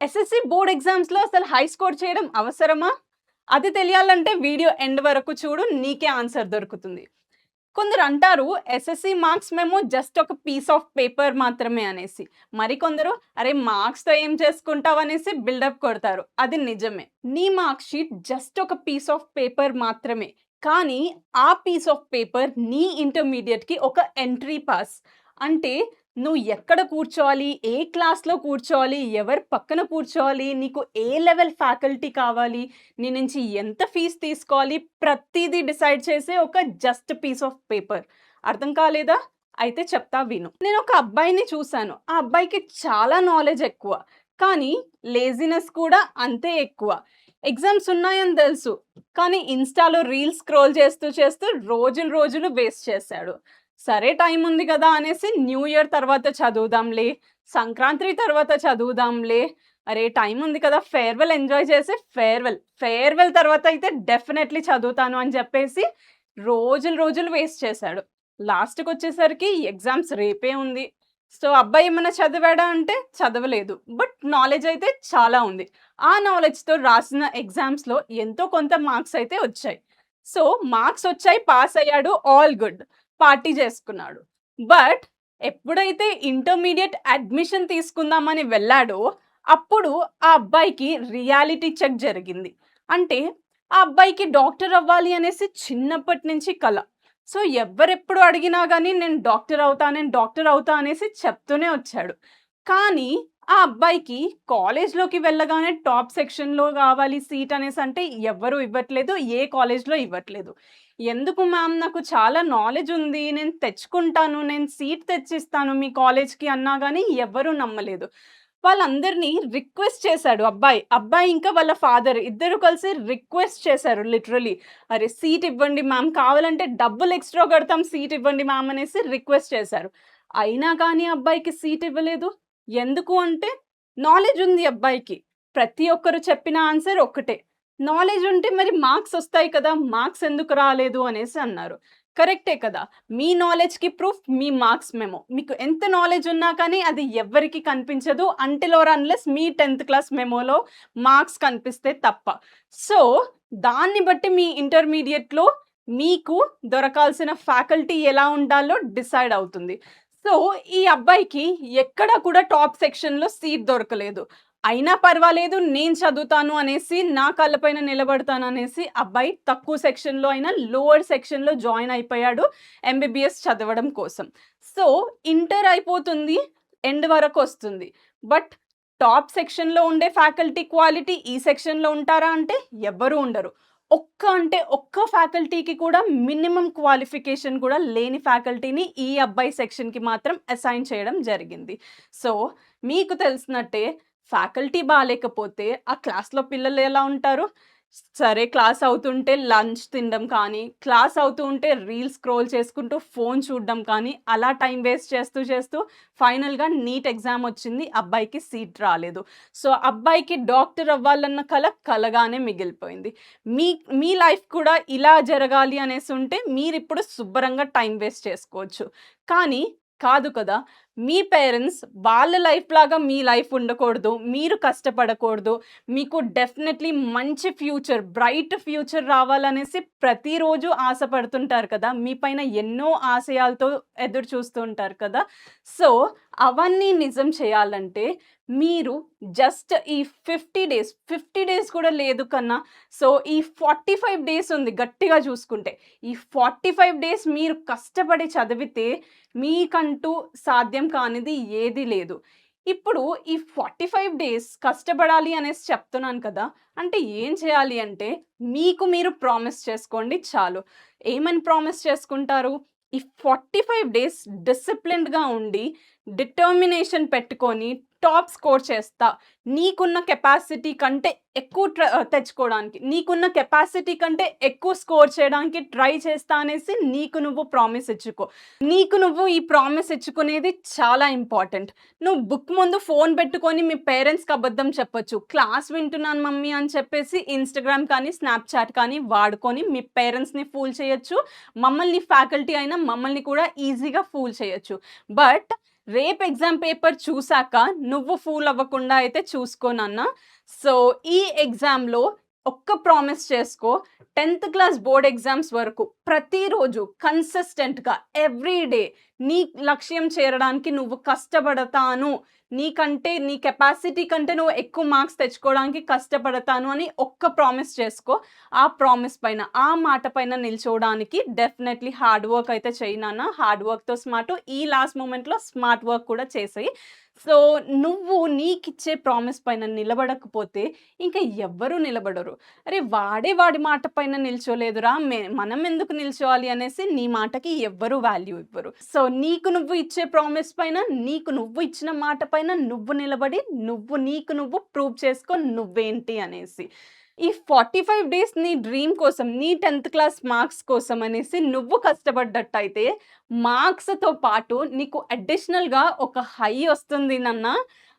SSC board ఎగ్జామ్స్‌లో అసలు high score చేయడం అవసరమా? అది తెలియాలంటే వీడియో ఎండ్ వరకు చూడు నీకే ఆన్సర్ దొరుకుతుంది. కొందరు అంటారు ఎస్ఎస్‌సి మార్క్స్ మెమో జస్ట్ ఒక పీస్ ఆఫ్ పేపర్ మాత్రమే అనేసి. మరికొందరు అరే మార్క్స్‌తో ఏం చేసుకుంటావు అనేసి బిల్డప్ కొడతారు. అది నిజమే. నీ మార్క్ షీట్ జస్ట్ ఒక పీస్ ఆఫ్ పేపర్ మాత్రమే. కానీ ఆ పీస్ ఆఫ్ పేపర్ నీ ఇంటర్మీడియేట్‌కి ఒక ఎంట్రీ పాస్. అంటే నువ్వు ఎక్కడ కూర్చోవాలి? ఏ క్లాస్‌లో కూర్చోవాలి? ఎవరి పక్కన కూర్చోవాలి? నీకు ఏ లెవెల్ ఫ్యాకల్టీ కావాలి? నీ నుంచి ఎంత ఫీజ్ తీసుకోవాలి? ప్రతీదీ డిసైడ్ చేసే ఒక జస్ట్ పీస్ ఆఫ్ పేపర్. అర్థం కాలేదా? అయితే చెప్తా విను. నేనొక అబ్బాయిని చూసాను. ఆ అబ్బాయికి చాలా నాలెడ్జ్ ఎక్కువ. కానీ లేజినెస్ కూడా అంతే ఎక్కువ. ఎగ్జామ్స్ ఉన్నాయని తెలుసు. కానీ ఇన్‌స్టాలో రీల్స్ స్క్రోల్ చేస్తూ చేస్తూ రోజులు రోజులు వేస్ట్ చేశాడు. సరే టైం ఉంది కదా అనేసి న్యూ ఇయర్ తర్వాత చదువుదాంలే, సంక్రాంతి తర్వాత చదువుదాంలే, అరే టైం ఉంది కదా ఫేర్‌వెల్ ఎంజాయ్ చేసి ఫేర్‌వెల్ తర్వాత అయితే డెఫినైట్‌లీ చదువుతాను అని చెప్పేసి రోజులు రోజులు వేస్ట్ చేశాడు. లాస్ట్‌కొచ్చేసరికి ఎగ్జామ్స్ రేపే ఉంది. సో, అబ్బాయి ఏమన్నా చదివాడా అంటే చదవలేదు. బట్ నాలెడ్జ్ అయితే చాలా ఉంది. ఆ నాలెడ్జ్‌తో రాసిన ఎగ్జామ్స్‌లో ఎంతో కొంత మార్క్స్ అయితే వచ్చాయి. సో, మార్క్స్ వచ్చాయి, పాస్ అయ్యాడు, ఆల్ గుడ్. పార్టీ చేసుకున్నాడు. బట్ ఎప్పుడైతే ఇంటర్మీడియేట్ అడ్మిషన్ తీసుకుందామని వెళ్ళాడో, అప్పుడు ఆ అబ్బాయికి రియాలిటీ చెక్ జరిగింది. అంటే ఆ అబ్బాయికి డాక్టర్ అవ్వాలి అనేసి చిన్నప్పటి నుంచి కల. సో, ఎవ్వరెప్పుడు అడిగినా గాని నేను డాక్టర్ అవుతా అనేసి చెప్తూనే వచ్చాడు. కానీ ఆ అబ్బాయికి కాలేజ్‌లోకి వెళ్ళగానే టాప్ సెక్షన్‌లో కావాలి సీట్ అనేసంటే ఎవ్వరు ఇవ్వట్లేదు. ఏ కాలేజ్‌లో ఇవ్వట్లేదు. ఎందుకు మ్యామ్ నాకు చాలా నాలెడ్జ్ ఉంది. నేను తెచ్చుకుంటాను. నేను సీట్ తెచ్చిస్తాను మీ కాలేజ్‌కి అన్నా గాని ఎవ్వరు నమ్మలేదు. వాళ్ళందరిని రిక్వెస్ట్ చేశాడు అబ్బాయి. అబ్బాయి ఇంకా వాళ్ళ ఫాదర్ ఇద్దరు కలిసి రిక్వెస్ట్ చేశారు లిటరల్లీ. అరే! సీట్ ఇవ్వండి మ్యామ్. కావాలంటే డబ్బులు ఎక్స్‌ట్రా కడతాం సీట్ ఇవ్వండి మ్యామ్ అనేసి రిక్వెస్ట్ చేశారు. అయినా కానీ అబ్బాయికి సీట్ ఇవ్వలేదు. ఎందుకు అంటే నాలెడ్జ్ ఉంది అబ్బాయికి. ప్రతి ఒక్కరు చెప్పిన ఆన్సర్ ఒక్కటే. నాలెడ్జ్ ఉంటే మరి మార్క్స్ ఒస్తాయి కదా! మార్క్స్ ఎందుకు రాలేదు అనేసి అన్నారు. కరెక్టే కదా! మీ నాలెడ్జ్‌కి ప్రూఫ్ మీ మార్క్స్ మెమో. మీకు ఎంత నాలెడ్జ్ ఉన్నా కానీ అది ఎవ్వరికీ కనిపించదు అంటిల్ ఆర్ అన్‌లెస్ మీ 10థ్ క్లాస్ మెమోలో మార్క్స్ కనిపిస్తే తప్ప. సో, దాన్ని బట్టి మీ ఇంటర్మీడియేట్‌లో మీకు దొరకాల్సిన ఫ్యాకల్టీ ఎలా ఉండాలో డిసైడ్ అవుతుంది. సో, ఈ అబ్బాయికి ఎక్కడ కూడా టాప్ సెక్షన్‌లో సీట్ దొరకలేదు. అయినా పర్వాలేదు నేను చదువుతాను అనేసి, నా కాళ్ళ పైన నిలబడతాననేసి అబ్బాయి తక్కువ సెక్షన్‌లో అయినా లోయర్ సెక్షన్‌లో జాయిన్ అయిపోయాడు ఎంబీబీఎస్ చదవడం కోసం. సో, ఇంటర్ అయిపోతుంది. ఎండ్ వరకొస్తుంది. బట్ టాప్ సెక్షన్‌లో ఉండే ఫ్యాకల్టీ క్వాలిటీ ఈ సెక్షన్‌లో ఉంటారా అంటే ఎవ్వరు ఉండరు. ఒక్క ఫ్యాకల్టీకి కూడా మినిమమ్ క్వాలిఫికేషన్ కూడా లేని ఫ్యాకల్టీని ఈ అబ్బాయి సెక్షన్‌కి మాత్రం అసైన్ చేయడం జరిగింది. సో, మీకు తెలిసినట్టే ఫ్యాకల్టీ బాలేకపోతే ఆ క్లాస్‌లో పిల్లలు ఎలా ఉంటారు? సరే క్లాస్ అవుతుంటే లంచ్ తినడం కానీ, క్లాస్ అవుతూ ఉంటే రీల్స్ స్క్రోల్ చేసుకుంటూ ఫోను చూడడం కానీ, అలా టైమ్ వేస్ట్ చేస్తూ చేస్తూ ఫైనల్‌గా నీట్ ఎగ్జామ్ వచ్చింది. అబ్బాయికి సీట్ రాలేదు. సో, అబ్బాయికి డాక్టర్ అవ్వాలన్న కల కలగానే మిగిలిపోయింది. మీ మీ లైఫ్ కూడా ఇలా జరగాలి అనేసుంటే మీరిప్పుడు శుభ్రంగా టైమ్ వేస్ట్ చేసుకోవచ్చు. కానీ కాదు కదా! మీ పేరెంట్స్ వాళ్ళ లైఫ్ లాగా మీ లైఫ్ ఉండకూడదు. మీరు కష్టపడకూడదు. మీకు డెఫినెట్‌లీ మంచి ఫ్యూచర్, బ్రైట్ ఫ్యూచర్ రావాలనేసి ప్రతిరోజు ఆశపడుతుంటారు కదా! మీ పైన ఎన్నో ఆశయాలతో ఎదురు చూస్తూ ఉంటారు కదా! సో, అవన్నీ నిజం చేయాలంటే మీరు జస్ట్ ఈ 50 డేస్ కూడా లేదు కన్నా సో, ఈ 45 డేస్ ఉంది గట్టిగా చూసుకుంటే. ఈ 45 డేస్ మీరు కష్టపడి చదివితే మీకంటూ సాధ్యం కానిది ఏది లేదు. ఇప్పుడు ఈ 45 డేస్ కష్టపడాలి అనేసి చెప్తున్నాను కదా! అంటే ఏం చేయాలి అంటే మీకు మీరు ప్రామిస్ చేసుకోండి చాలు. ఏమని ప్రామిస్ చేసుకుంటారు? ఈ 45 డేస్ డిసిప్లిన్డ్‌గా ఉండి, డిటర్మినేషన్ పెట్టుకొని టాప్ స్కోర్ చేస్తా. నీకున్న కెపాసిటీ కంటే ఎక్కువ తెచ్చుకోవడానికి, నీకున్న కెపాసిటీ కంటే ఎక్కువ స్కోర్ చేయడానికి ట్రై చేస్తా అనేసి నీకు నువ్వు ప్రామిస్ ఇచ్చుకో. నీకు నువ్వు ఈ ప్రామిస్ ఇచ్చుకునేది చాలా ఇంపార్టెంట్. నువ్వు బుక్ ముందు ఫోన్ పెట్టుకొని మీ పేరెంట్స్‌కి అబద్ధం చెప్పొచ్చు. క్లాస్ వింటున్నాను మమ్మీ అని చెప్పేసి ఇన్‌స్టాగ్రామ్ కానీ, స్నాప్‌చాట్ కానీ వాడుకొని మీ పేరెంట్స్‌ని ఫూల్ చేయొచ్చు. మమ్మల్ని ఫ్యాకల్టీ అయినా మమ్మల్ని కూడా ఈజీగా ఫూల్ చేయొచ్చు. బట్ రేపు ఎగ్జామ్ పేపర్ చూసాక నువ్వు ఫూల్ అవ్వకుండా అయితే చూసుకో నాన్న. సో, ఈ ఎగ్జామ్‌లో ఒక్క ప్రామిస్ చేసుకో. 10థ్ క్లాస్ బోర్డ్ ఎగ్జామ్స్ వరకు ప్రతిరోజు కన్సిస్టెంట్‌గా ఎవ్రీ డే నీ లక్ష్యం చేరడానికి నువ్వు కష్టపడతాను. నీకంటే నీ కెపాసిటీ కంటే నువ్వు ఎక్కువ మార్క్స్ తెచ్చుకోవడానికి కష్టపడతాను అని ఒక్క ప్రామిస్ చేసుకో. ఆ ప్రామిస్ పైన, ఆ మాట పైన నిల్చోవడానికి డెఫినెట్‌లీ హార్డ్ వర్క్ అయితే చెయ్యి నాన్న. హార్డ్ వర్క్‌తో స్మార్ట్, ఈ లాస్ట్ మొమెంట్‌లో స్మార్ట్ వర్క్ కూడా చేసేయి. సో, నువ్వు నీకిచ్చే ప్రామిస్ పైన నిలబడకపోతే ఇంక ఎవ్వరు నిలబడరు. అరే! వాడి మాట పైన నిల్చోలేదురా! మనం ఎందుకు నిల్చోవాలి అనేసి నీ మాటకి ఎవ్వరు వాల్యూ ఇవ్వరు. సో, నీకు నువ్వు ఇచ్చే ప్రామిస్ పైన, నీకు నువ్వు ఇచ్చిన మాట పైన నువ్వు నిలబడి, నీకు నువ్వు ప్రూవ్ చేసుకో నువ్వేంటి అనేసి. ఈ 45 డేస్ నీ డ్రీమ్ కోసం, నీ 10థ్ క్లాస్ మార్క్స్ కోసం అనేసి నువ్వు కష్టపడ్డట్టయితే, మార్క్స్‌తో పాటు నీకు అడిషనల్‌గా ఒక హై ఒస్తుంది నాన్న.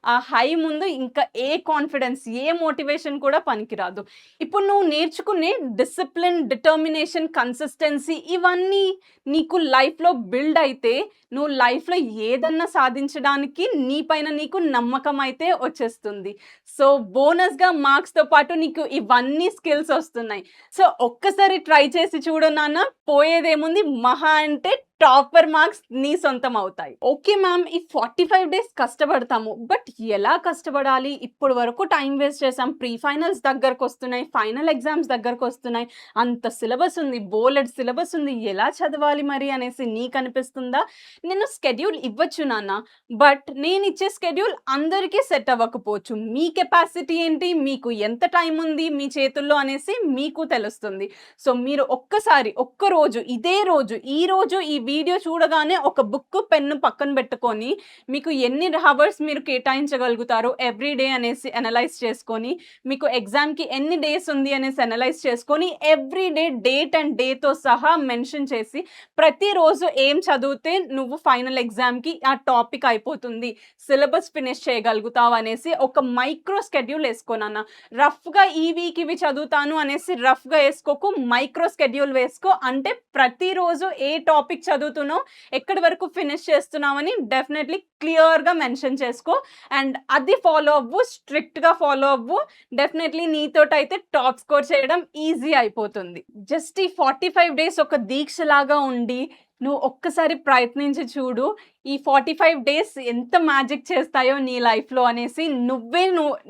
ఆ హై ముందు ఇంకా ఏ కాన్ఫిడెన్స్, ఏ మోటివేషన్ కూడా పనికిరాదు. ఇప్పుడు నువ్వు నేర్చుకునే డిసిప్లిన్, డిటర్మినేషన్, కన్సిస్టెన్సీ ఇవన్నీ నీకు లైఫ్‌లో బిల్డ్ అయితే, నువ్వు లైఫ్‌లో ఏదన్నా సాధించడానికి నీ పైన నీకు నమ్మకం అయితే వచ్చేస్తుంది. సో, బోనస్‌గా మార్క్స్‌తో పాటు నీకు ఇవన్నీ స్కిల్స్ ఒస్తున్నాయి. సో, ఒక్కసారి ట్రై చేసి చూడు నాన్న. పోయేదేముంది, మహా అంటే టాపర్ మార్క్స్ నీ సొంతం అవుతాయి. ఓకే మ్యామ్, ఈ 45 డేస్ కష్టపడతాము. బట్ ఎలా కష్టపడాలి? ఇప్పటి వరకు టైం వేస్ట్ చేసాం. ప్రీ ఫైనల్స్ దగ్గరకొస్తున్నాయి. ఫైనల్ ఎగ్జామ్స్ దగ్గరకొస్తున్నాయి. అంత సిలబస్ ఉంది. బోలెడు సిలబస్ ఉంది. ఎలా చదవాలి మరి అనేసి నీకనిపిస్తుందా? నేను స్కెడ్యూల్ ఇవ్వచ్చు నాన్న. బట్ నేనిచ్చే స్కెడ్యూల్ అందరికీ సెట్ అవ్వకపోవచ్చు. మీ కెపాసిటీ ఏంటి? మీకు ఎంత టైం ఉంది మీ చేతుల్లో అనేసి మీకు తెలుస్తుంది. సో, మీరు ఒక్కసారి, ఒక్కరోజు, ఇదే రోజు, ఈరోజు ఈ వీడియో చూడగానే ఒక బుక్కు, పెన్ను పక్కన పెట్టుకొని, మీకు ఎన్ని హవర్స్ మీరు కేటాయించగలుగుతారు ఎవ్రీ డే అనేసి అనలైజ్ చేసుకొని, మీకు ఎగ్జామ్‌కి ఎన్ని డేస్ ఉంది అనేసి అనలైజ్ చేసుకొని, ఎవ్రీ డే డేట్ అండ్ డేతో సహా మెన్షన్ చేసి, ప్రతిరోజు ఏం చదివితే నువ్వు ఫైనల్ ఎగ్జామ్‌కి ఆ టాపిక్ అయిపోతుంది, సిలబస్ ఫినిష్ చేయగలుగుతావు అనేసి ఒక మైక్రో స్కెడ్యూల్ ఏసుకో నాన్న. రఫ్‌గా ఈ వీక్ ఇవి చదువుతాను అనేసి రఫ్‌గా ఏసుకోకు. మైక్రో స్కెడ్యూల్ వేసుకో. అంటే ప్రతిరోజు ఏ టాపిక్ చదువుతున్నావు, ఎక్కడి వరకు ఫినిష్ చేస్తున్నావని డెఫినెట్‌లీ క్లియర్‌గా మెన్షన్ చేసుకో. అండ్ అది ఫాలో అవ్వు. స్ట్రిక్ట్‌గా ఫాలో అవ్వు. డెఫినెట్‌లీ నీతోటైతే టాప్ స్కోర్ చేయడం ఈజీ అయిపోతుంది. జస్ట్ ఈ 45 డేస్ ఒక దీక్షలాగా ఉండి, నువ్వు ఒక్కసారి ప్రయత్నించి చూడు. ఈ 45 డేస్ ఎంత మ్యాజిక్ చేస్తాయో నీ లైఫ్‌లో అనేసి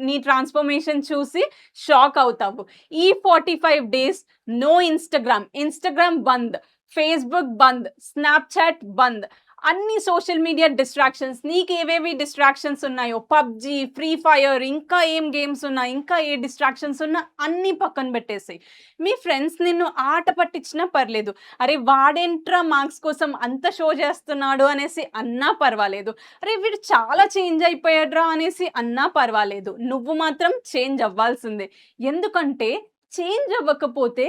నీ ట్రాన్స్‌ఫర్మేషన్ చూసి షాక్ అవుతావు. ఈ 45 డేస్ నో ఇన్‌స్టాగ్రామ్ బంద్, ఫేస్‌బుక్ బంద్, స్నాప్‌చాట్ బంద్. అన్ని సోషల్ మీడియా డిస్ట్రాక్షన్స్, నీకేవేవి డిస్ట్రాక్షన్స్ ఉన్నాయో, పబ్‌జీ, ఫ్రీ ఫైర్, ఇంకా ఏం గేమ్స్ ఉన్నాయి, ఇంకా ఏ డిస్ట్రాక్షన్స్ ఉన్నా అన్నీ పక్కన పెట్టేసేయి. మీ ఫ్రెండ్స్ నిన్ను ఆట పట్టించినా పర్లేదు. అరే! వాడేంట్రా మార్క్స్ కోసం అంత షో చేస్తున్నాడు అనేసి అన్నా పర్వాలేదు. అరే! వీడు చాలా చేంజ్ అయిపోయాడురా అనేసి అన్నా పర్వాలేదు. నువ్వు మాత్రం చేంజ్ అవ్వాల్సిందే. ఎందుకంటే చేంజ్ అవ్వకపోతే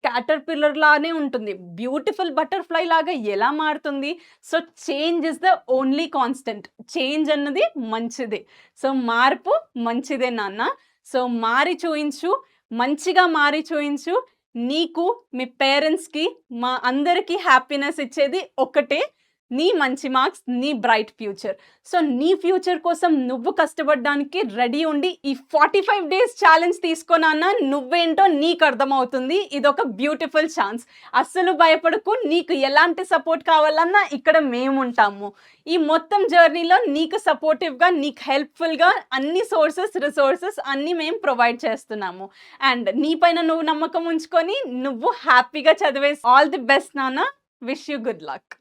క్యాటర్‌పిల్లర్ లానే ఉంటుంది. బ్యూటిఫుల్ బటర్‌ఫ్లై లాగా ఎలా మారుతుంది? So, change is the only constant. Change అన్నది మంచిదే. సో, మార్పు మంచిదే నాన్న. సో, మారి చూయించు. మంచిగా మారి చూయించు. నీకు, మీ పేరెంట్స్‌కి, మా అందరికీ హ్యాపీనెస్ ఇచ్చేది ఒకటే. నీ మంచి మార్క్స్, నీ బ్రైట్ ఫ్యూచర్. సో, నీ ఫ్యూచర్ కోసం నువ్వు కష్టపడడానికి రెడీ ఉండి, ఈ 45 డేస్ ఛాలెంజ్ తీసుకో నాన్న. నువ్వేంటో నీకు అర్థమవుతుంది. ఇదొక బ్యూటిఫుల్ ఛాన్స్. అస్సలు భయపడకు. నీకు ఎలాంటి సపోర్ట్ కావాలన్నా ఇక్కడ మేముంటాము. ఈ మొత్తం జర్నీలో నీకు సపోర్టివ్‌గా, నీకు హెల్ప్‌ఫుల్‌గా అన్ని రిసోర్సెస్ అన్నీ మేము ప్రొవైడ్ చేస్తున్నాము. అండ్ నీ పైన నువ్వు నమ్మకం ఉంచుకొని, నువ్వు హ్యాపీగా చదివేసి ఆల్ ది బెస్ట్ నాన్న. Wish you good luck.